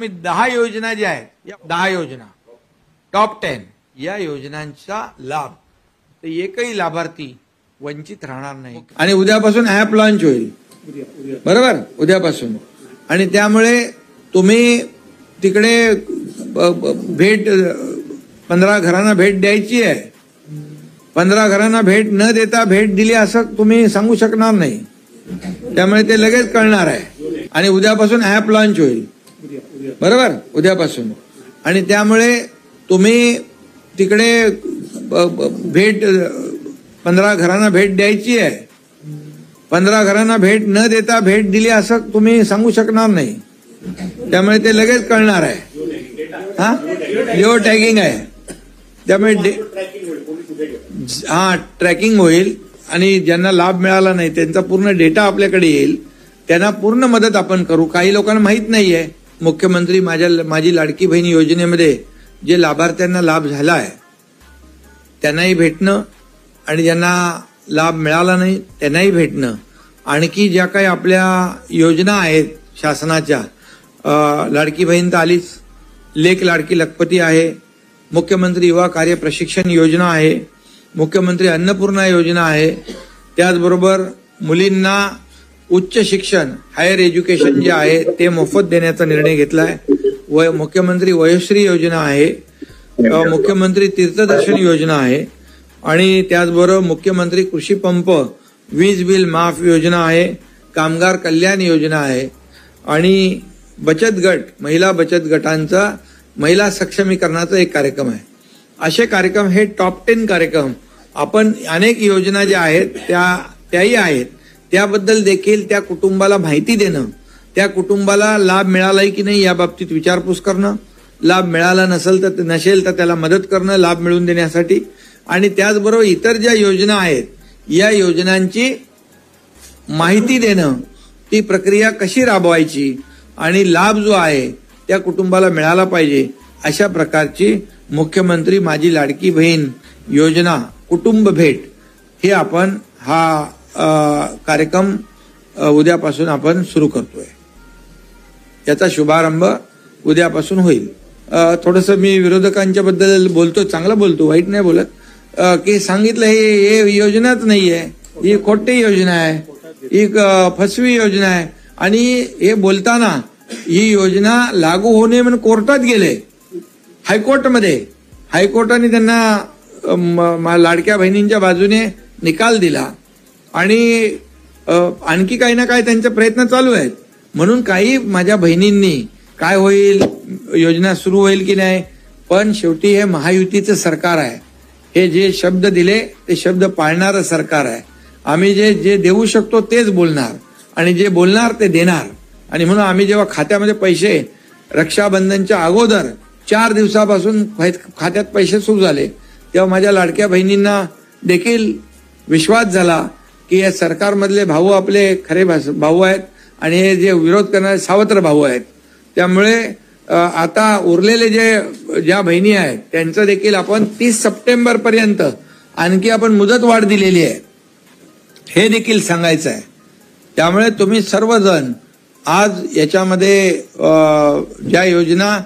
मी 10 योजना ज्या आहेत, या 10 योजना टॉप 10 या योजनांचा लाभ तर एकही लाभार्थी वंचित राहणार नाही. आणि उद्यापासून ऍप लॉन्च होईल, बरोबर, उद्यापासून. आणि त्यामुळे तुम्ही तिकडे भेट 15 घरांना भेट द्यायची आहे. 15 घरांना भेट न देता भेट दिली असं तुम्ही सांगू शकणार नाही. त्यामुळे ते लगेच कळणार आहे. आणि उद्यापासून ऍप लॉन्च होईल, बरोबर, उद्यापासून. आणि त्यामुळे तुम्ही तिकडे भेट 15 घरांना भेट द्यायची आहे. 15 घरांना भेट न देता भेट दिली असं तुम्ही सांगू शकणार नाही. त्यामुळे ते लगेच कळणार आहे. हा, जिओ टॅगिंग आहे. त्यामुळे ट्रॅकिंग होईल आणि ज्यांना लाभ मिळाला नाही त्यांचा पूर्ण डेटा आपल्याकडे येईल. त्यांना पूर्ण मदत आपण करू. काही लोकांना माहित नाहीये मुख्यमंत्री माझी लाडकी बहीण योजनेमध्ये जे लाभार्थ्यांना लाभ झाला आहे त्यांनाही भेटणं आणि ज्यांना लाभ मिळाला नाही त्यांनाही भेटणं. आणखी ज्या काही आपल्या योजना आहेत शासनाच्या, लाडकी बहीण तर आलीच, लेक लाडकी लखपती आहे, मुख्यमंत्री युवा कार्य प्रशिक्षण योजना आहे, मुख्यमंत्री अन्नपूर्णा योजना आहे. त्याचबरोबर मुलींना उच्च शिक्षण हायर एज्युकेशन जे आहे ते मोफत देण्याचा निर्णय घेतला आहे. मुख्यमंत्री वयोश्री योजना आहे, मुख्यमंत्री तीर्थदर्शन योजना आहे आणि त्याचबरोबर मुख्यमंत्री कृषी पंप वीज बिल माफ योजना आहे, कामगार कल्याण योजना आहे आणि बचत गट, महिला बचत गटांचा महिला सक्षमीकरणाचा एक कार्यक्रम आहे. असे कार्यक्रम हे टॉप 10 कार्यक्रम आपण अनेक योजना ज्या आहेत त्याही आहेत. त्याबद्दल देखील त्या कुटुंबाला माहिती देणं, त्या कुटुंबाला लाभ मिळालाय की नाही या बाबतीत विचारपूस करणं, लाभ मिळाला नसेल तर त्याला मदत करणं लाभ मिळवून देण्यासाठी. आणि त्याचबरोबर इतर ज्या योजना आहेत या योजनांची माहिती देणं, ती प्रक्रिया कशी राबवायची आणि लाभ जो आहे त्या कुटुंबाला मिळाला पाहिजे अशा प्रकारची मुख्यमंत्री माझी लाडकी बहीण योजना कुटुंब भेट हे आपण हा कार्यक्रम उद्यापासून आपण सुरू करतोय. याचा शुभारंभ उद्यापासून होईल. थोडंसं मी विरोधकांच्या बद्दल बोलतो, चांगलं बोलतो, वाईट नाही बोलत, की सांगितलं हे योजनाच नाहीये, ही खोटी योजना आहे, ही फसवी योजना आहे. आणि हे बोलताना ही योजना लागू होणे म्हणून कोर्टात गेले, हायकोर्टाने त्यांना लाडक्या बहिणींच्या बाजूने निकाल दिला आणि आणखी काही ना काही त्यांचे प्रयत्न चालू आहेत. म्हणून काही माझ्या बहिणींनी काय होईल, योजना सुरू होईल की नाही, पण शेवटी हे महायुतीचं सरकार आहे. हे जे शब्द दिले ते शब्द पाळणारं सरकार आहे. आम्ही जे देऊ शकतो तेच बोलणार आणि जे बोलणार ते देणार. आणि म्हणून आम्ही जेव्हा खात्यामध्ये पैसे रक्षाबंधनच्या अगोदर 4 दिवसापासून खात्यात पैसे सुरू झाले तेव्हा माझ्या लाडक्या बहिणींना देखील विश्वास झाला की या सरकारमधले भाऊ आपले खरे भाऊ आहेत आणि हे जे विरोध करणारे सावत्र भाऊ आहेत. त्यामुळे आता उरलेले ज्या बहिणी आहेत त्यांचं देखील आपण 30 सप्टेंबर पर्यंत आणखी आपण मुदतवाढ दिलेली आहे हे देखील सांगायचं आहे. त्यामुळे तुम्ही सर्वजण आज याच्यामध्ये ज्या योजना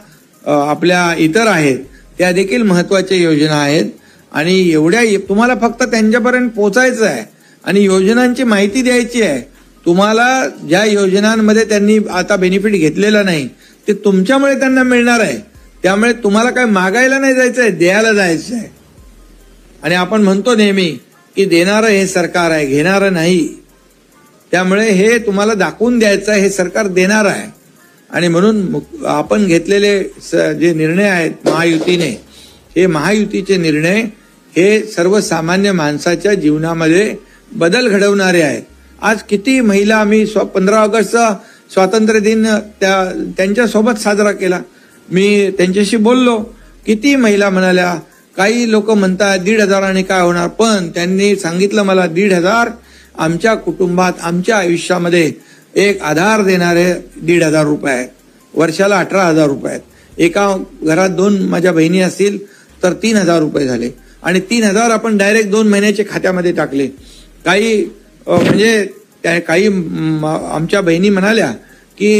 आपल्या इतर आहेत त्या देखील महत्वाच्या योजना आहेत आणि एवढ्या तुम्हाला फक्त त्यांच्यापर्यंत पोहोचायचं आहे आणि योजनांची माहिती द्यायची आहे. तुम्हाला ज्या योजनांमध्ये त्यांनी आता बेनिफिट घेतलेला नाही ते तुमच्यामुळे त्यांना मिळणार आहे. त्यामुळे तुम्हाला काय मागायला नाही जायचंय, द्यायला जायचं आहे. आणि आपण म्हणतो नेहमी की देणारं हे सरकार आहे, घेणारं नाही. त्यामुळे हे तुम्हाला दाखवून द्यायचं आहे, हे सरकार देणार आहे. आणि म्हणून आपण घेतलेले जे निर्णय आहेत महायुतीने, हे महायुतीचे निर्णय हे सर्वसामान्य माणसाच्या जीवनामध्ये बदल घडवणारे आहेत. आज किती महिला, आम्ही 15 ऑगस्टचा स्वातंत्र्य दिन त्यांच्यासोबत साजरा केला. मी त्यांच्याशी बोललो, किती महिला म्हणाल्या, काही लोक म्हणतात 1,500 काय होणार, पण त्यांनी सांगितलं मला 1,500 आमच्या कुटुंबात, आमच्या आयुष्यामध्ये एक आधार देणारे 1,500 रुपये आहेत. वर्षाला 18,000 रुपये आहेत. एका घरात 2 माझ्या बहिणी असतील तर 3,000 रुपये झाले आणि 3,000 आपण डायरेक्ट 2 महिन्याचे खात्यामध्ये टाकले. काही म्हणजे काही आमच्या बहिणी म्हणाल्या की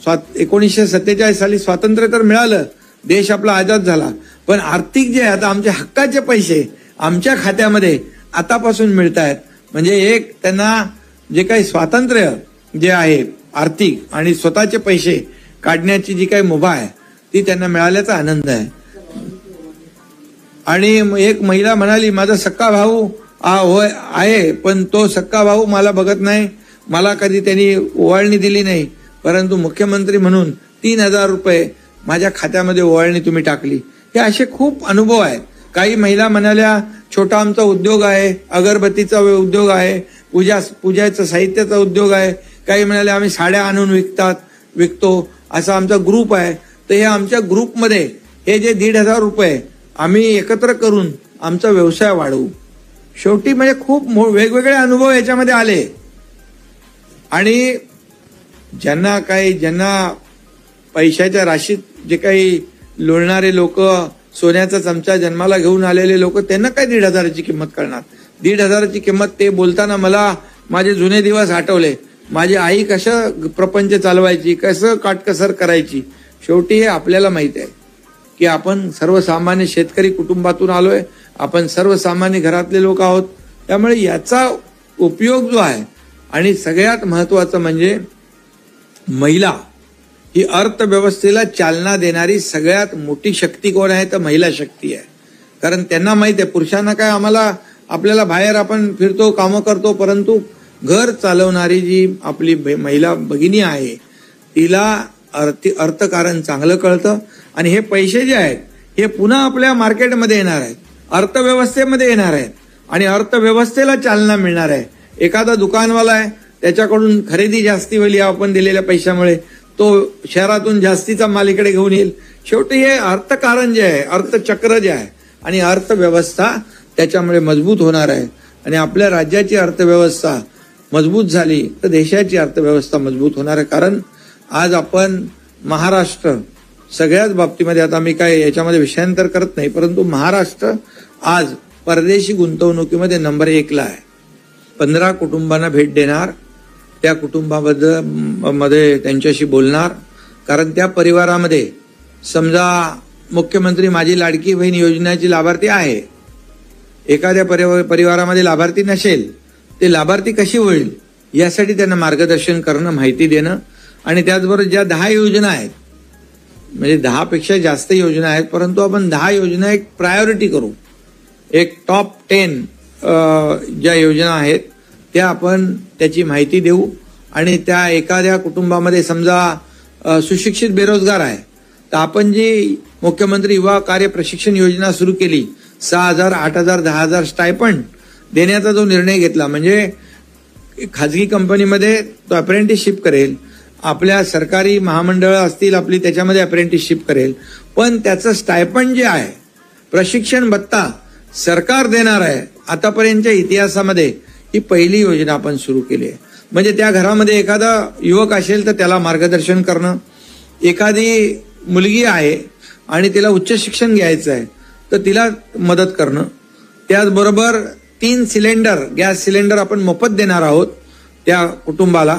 1947 साली स्वातंत्र्य तर मिळालं, देश आपला आझाद झाला, पण आर्थिक जे आहे आता आमचे हक्काचे पैसे आमच्या खात्यामध्ये आतापासून मिळत आहेत. म्हणजे एक त्यांना जे काही स्वातंत्र्य जे आहे आर्थिक आणि स्वतःचे पैसे काढण्याची जी काही मुभा आहे ती त्यांना मिळाल्याचा आनंद आहे. आणि एक महिला म्हणाली, माझा सक्का भाऊ होय आहे, पण तो सक्का भाऊ मला बघत नाही, मला कधी त्यांनी ओवाळणी दिली नाही, परंतु मुख्यमंत्री म्हणून 3,000 रुपये माझ्या खात्यामध्ये ओवाळणी तुम्ही टाकली. हे असे खूप अनुभव आहेत. काही महिला म्हणाल्या, छोटा आमचा उद्योग आहे, अगरबत्तीचा उद्योग आहे, पूजाचं साहित्याचा उद्योग आहे. काही म्हणाले आम्ही साड्या आणून विकतो, असा आमचा ग्रुप आहे. तर हे आमच्या ग्रुपमध्ये हे जे 1,500 रुपये आम्ही एकत्र करून आमचा व्यवसाय वाढवू. शेवटी म्हणजे खूप वेगवेगळे अनुभव याच्यामध्ये आले. आणि ज्यांना पैशाच्या राशीत जे काही लोळणारे लोक, सोन्याचा चमचा जन्माला घेऊन आलेले लोक, त्यांना काय 1,500ची किंमत करणार. 1,500ची किंमत ते बोलताना मला माझे जुने दिवस आठवले. माझी आई कसं प्रपंच चालवायची, कसं काटकसर करायची. शेवटी हे आपल्याला माहित आहे की आपण सर्वसामान्य शेतकरी कुटुंबातून आलोय, आपण सर्वसामान्य घरातले लोक आहोत. त्यामुळे याचा उपयोग जो आहे, आणि सगळ्यात महत्वाचं म्हणजे महिला ही अर्थव्यवस्थेला चालना देणारी सगळ्यात मोठी शक्ती कोण आहे, तर महिला शक्ती आहे. कारण त्यांना माहित आहे पुरुषांना काय, आपल्याला बाहेर आपण फिरतो, कामं करतो, परंतु घर चालवणारी जी आपली महिला भगिनी आहे तिला अर्थकारण चांगलं कळतं. आणि हे पैसे जे आहेत हे पुन्हा आपल्या मार्केटमध्ये येणार आहेत, अर्थव्यवस्थेमध्ये येणार आहेत, आणि अर्थव्यवस्थेला चालना मिळणार आहे. एखादा दुकानवाला आहे, त्याच्याकडून खरेदी जास्ती होईल या आपण दिलेल्या पैशामुळे, तो शहरातून जास्तीचा माल इकडे घेऊन येईल. शेवटी हे अर्थकारण जे आहे, अर्थचक्र जे आहे, आणि अर्थव्यवस्था त्याच्यामुळे मजबूत होणार आहे. आणि आपल्या राज्याची अर्थव्यवस्था मजबूत झाली तर देशाची अर्थव्यवस्था मजबूत होणार आहे. कारण आज आपण महाराष्ट्र सगळ्याच बाबतीमध्ये, आता मी काय याच्यामध्ये विषयांतर करत नाही, परंतु महाराष्ट्र आज परदेशी गुंतवणुकीमध्ये नंबर 1ला आहे. 15 कुटुंबांना भेट देणार, त्या कुटुंबामध्ये त्यांच्याशी बोलणार. कारण त्या परिवारामध्ये समजा मुख्यमंत्री माझी लाडकी बहीण योजनेची लाभार्थी आहे, एखाद्या परिवारामध्ये लाभार्थी नसेल, ते लाभार्थी कशी होईल यासाठी त्यांना मार्गदर्शन करणं, माहिती देणं. आणि त्याचबरोबर ज्या 10 योजना आहेत, म्हणजे 10 पेक्षा जास्त योजना आहेत, परंतु आपण 10 योजना एक प्रायोरिटी करू, एक टॉप 10 ज्या योजना आहेत त्या आपण त्याची माहिती देऊ. आणि त्या एखाद्या कुटुंबामध्ये समजा सुशिक्षित बेरोजगार आहे, तर आपण जी मुख्यमंत्री युवा कार्य प्रशिक्षण योजना सुरू केली, 6,000, 8,000, 10,000 स्टायपंड देण्याचा जो निर्णय घेतला, म्हणजे खाजगी कंपनीमध्ये तो अप्रेंटिसशिप करेल, आपल्या सरकारी महामंडळं असतील आपली त्याच्यामध्ये अप्रेंटिसशिप करेल, पण त्याचं स्टायपंड जे आहे, प्रशिक्षण भत्ता सरकार देणार आहे. आतापर्यंतच्या इतिहासामध्ये ही पहिली योजना आपण सुरू केली आहे. म्हणजे त्या घरामध्ये एखादा युवक असेल तर त्याला मार्गदर्शन करणं, एखादी मुलगी आहे आणि तिला उच्च शिक्षण घ्यायचं आहे तर तिला मदत करणं. त्याचबरोबर 3 सिलेंडर, गॅस सिलेंडर आपण मोफत देणार आहोत त्या कुटुंबाला,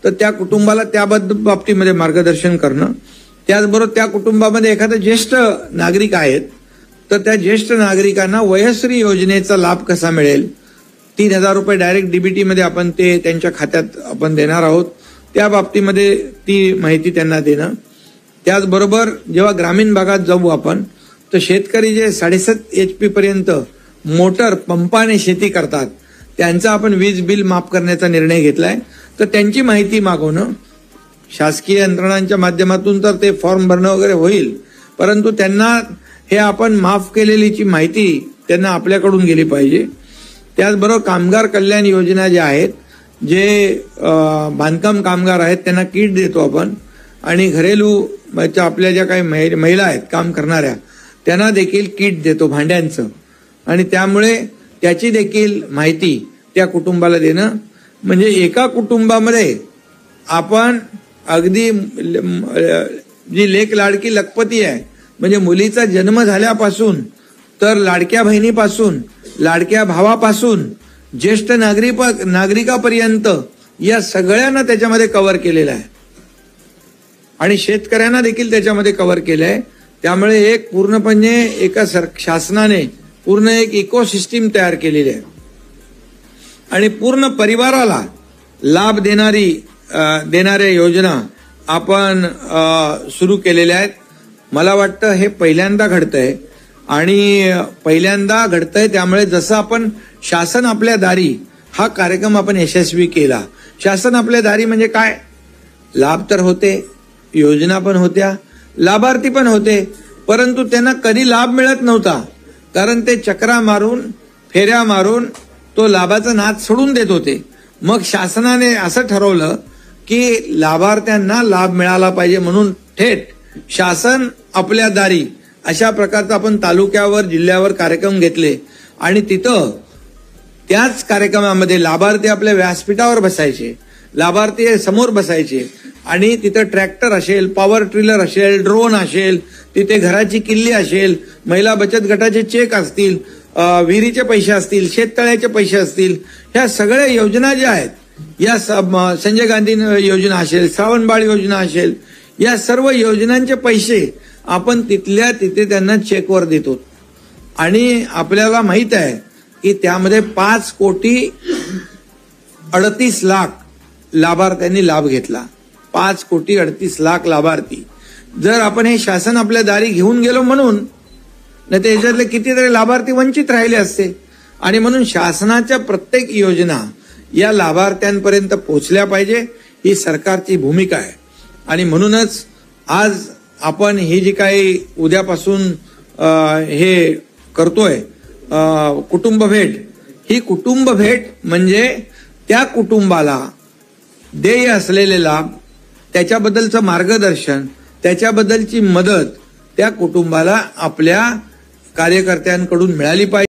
तर त्या कुटुंबाला त्या बाबतीमध्ये मार्गदर्शन करणं. त्याचबरोबर त्या कुटुंबामध्ये एखादा ज्येष्ठ नागरिक आहेत तर त्या ज्येष्ठ नागरिकांना वयश्री योजनेचा लाभ कसा मिळेल, 3,000 रुपये डायरेक्ट डीबीटी मध्ये आपण ते त्यांच्या खात्यात आपण देणार आहोत, त्या बाबतीमध्ये ती माहिती त्यांना देणं. त्याचबरोबर जेव्हा ग्रामीण भागात जाऊ आपण, तर शेतकरी जे 7.5 HP पर्यंत मोटर पंपाने शेती करतात, त्यांचा आपण वीज बिल माफ करण्याचा निर्णय घेतलाय. तर त्यांची माहिती मागवणं, शासकीय यंत्रणांच्या माध्यमातून तर ते फॉर्म भरणं वगैरे होईल, परंतु त्यांना हे आपण माफ केलेलीची माहिती त्यांना आपल्याकडून गेली पाहिजे. त्याचबरोबर कामगार कल्याण योजना ज्या आहेत, जे बांधकाम कामगार आहेत त्यांना किट देतो आपण, आणि घरेलू आपल्या ज्या काही महिला आहेत काम करणाऱ्या त्यांना देखील किट देतो भांड्यांचं. आणि त्यामुळे त्याची देखील माहिती त्या कुटुंबाला देणं, म्हणजे एका कुटुंबामध्ये आपण अगदी जी लेक लाडकी लखपती आहे, म्हणजे मुलीचा जन्म झाल्यापासून तर लाडक्या बहिणीपासून, लाडक्या भावापासून, ज्येष्ठ नागरिकापर्यंत या सगळ्यांना त्याच्यामध्ये कव्हर केलेलं आहे. आणि शेतकऱ्यांना देखील त्याच्यामध्ये कव्हर केलंय. त्यामुळे एक पूर्णपणे एका शासनाने पूर्ण एक इकोसिस्टीम तयार केलेली आहे आणि पूर्ण परिवाराला लाभ देणाऱ्या योजना आपण सुरू केलेल्या आहेत. मला वाटतं हे पहिल्यांदा घडतंय आणि पहिल्यांदा घडतंय. त्यामुळे जसं आपण शासन आपल्या दारी हा कार्यक्रम आपण यशस्वी केला. शासन आपल्या दारी म्हणजे काय? लाभ तर होते, योजना पण होत्या, लाभार्थी पण होते, परंतु त्यांना कधी लाभ मिळत नव्हता. कारण ते चक्रा मारून फेऱ्या मारून तो लाभाचा नाद सोडून देत होते. मग शासनाने असं ठरवलं की लाभार्थ्यांना लाभ मिळाला पाहिजे म्हणून थेट शासन आपल्या दारी अशा प्रकारचा आपण तालुक्यावर जिल्ह्यावर कार्यक्रम घेतले आणि तिथं त्याच कार्यक्रमामध्ये लाभार्थी आपल्या व्यासपीठावर बसायचे, लाभार्थी समोर बसायचे आणि तिथं ट्रॅक्टर असेल, पॉवर ट्रिलर असेल, ड्रोन असेल, तिथे घराची किल्ली असेल, महिला बचत गटाचे चेक असतील, विहिरीचे पैसे असतील, शेततळ्याचे पैसे असतील, ह्या सगळ्या योजना ज्या आहेत, या संजय गांधी योजना असेल, श्रावणबाळ योजना असेल, या सर्व योजनांचे पैसे आपण तिथल्या तिथे त्यांना चेकवर देतो. आणि आपल्याला माहित आहे की त्यामध्ये 5,38,00,000 लाभार्थ्यांनी लाभ घेतला. 5,38,00,000 लाभार्थी. जर आपण हे शासन आपल्या दारी घेऊन गेलो म्हणून, नाही तर याच्यातले कितीतरी लाभार्थी वंचित राहिले असते. आणि म्हणून शासनाच्या प्रत्येक योजना या लाभार्थ्यांपर्यंत पोहोचल्या पाहिजे, ही सरकारची भूमिका आहे. आणि म्हणूनच आज आपण ही जी काही उद्यापासून हे करतोय कुटुंब भेट, ही कुटुंब भेट म्हणजे त्या कुटुंबाला देय असलेले लाभ, त्याच्याबद्दलचं मार्गदर्शन, त्याच्याबद्दलची मदत त्या कुटुंबाला आपल्या कार्यकर्त्यांकडून मिळाली पाहिजे.